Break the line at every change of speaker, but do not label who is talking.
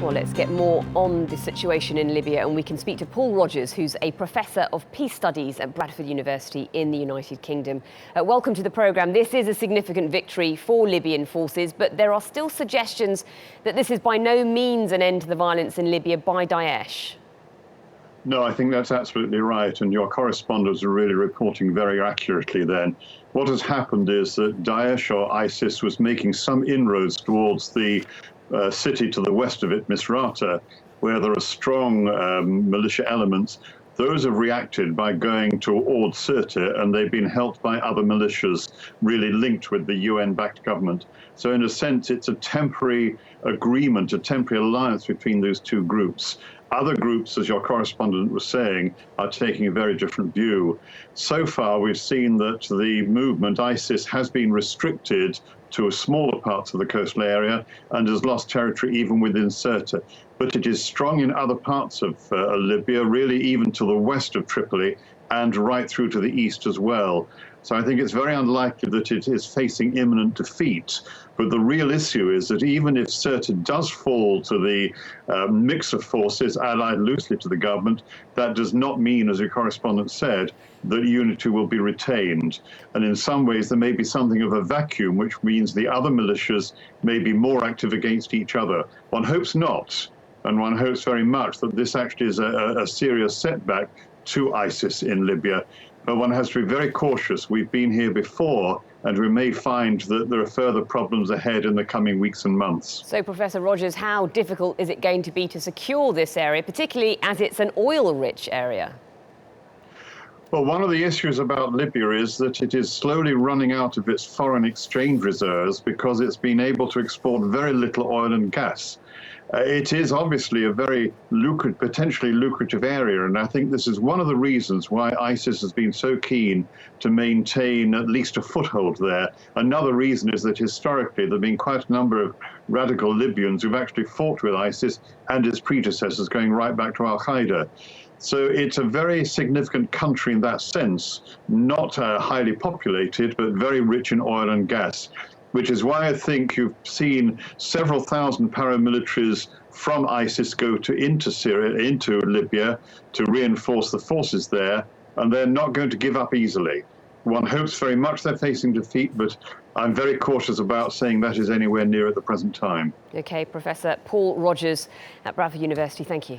Well, let's get more on the situation in Libya, and we can speak to Paul Rogers, who's a professor of peace studies at Bradford University in the United Kingdom. Welcome to the programme. This is a significant victory for Libyan forces, but there are still suggestions that this is by no means an end to the violence in Libya by Daesh.
No, I think that's absolutely right, and your correspondents are really reporting very accurately then. What has happened is that Daesh or ISIS was making some inroads towards the city to the west of it, Misrata, where there are strong militia elements. Those have reacted by going towards Sirte, and they've been helped by other militias really linked with the UN-backed government. So in a sense, it's a temporary agreement, a temporary alliance between those two groups. Other groups, as your correspondent was saying, are taking a very different view. So far, we've seen that the movement, ISIS, has been restricted to smaller parts of the coastal area and has lost territory even within Sirte. But it is strong in other parts of Libya, really even to the west of Tripoli and right through to the east as well. So I think it's very unlikely that it is facing imminent defeat. But the real issue is that even if Sirte does fall to the mix of forces allied loosely to the government, that does not mean, as your correspondent said, that unity will be retained. And in some ways, there may be something of a vacuum, which means the other militias may be more active against each other. One hopes not, and one hopes very much that this actually is a serious setback to ISIS in Libya. But one has to be very cautious. We've been here before, and we may find that there are further problems ahead in the coming weeks and months.
So, Professor Rogers, how difficult is it going to be to secure this area, particularly as it's an oil-rich area?
Well, one of the issues about Libya is that it is slowly running out of its foreign exchange reserves because it's been able to export very little oil and gas. It is obviously a very potentially lucrative area, and I think this is one of the reasons why ISIS has been so keen to maintain at least a foothold there. Another reason is that historically there have been quite a number of radical Libyans who've actually fought with ISIS and its predecessors going right back to Al-Qaeda. So it's a very significant country in that sense, not highly populated, but very rich in oil and gas, which is why I think you've seen several thousand paramilitaries from ISIS go into Syria, into Libya, to reinforce the forces there, and they're not going to give up easily. One hopes very much they're facing defeat, but I'm very cautious about saying that is anywhere near at the present time.
OK, Professor Paul Rogers at Bradford University, thank you.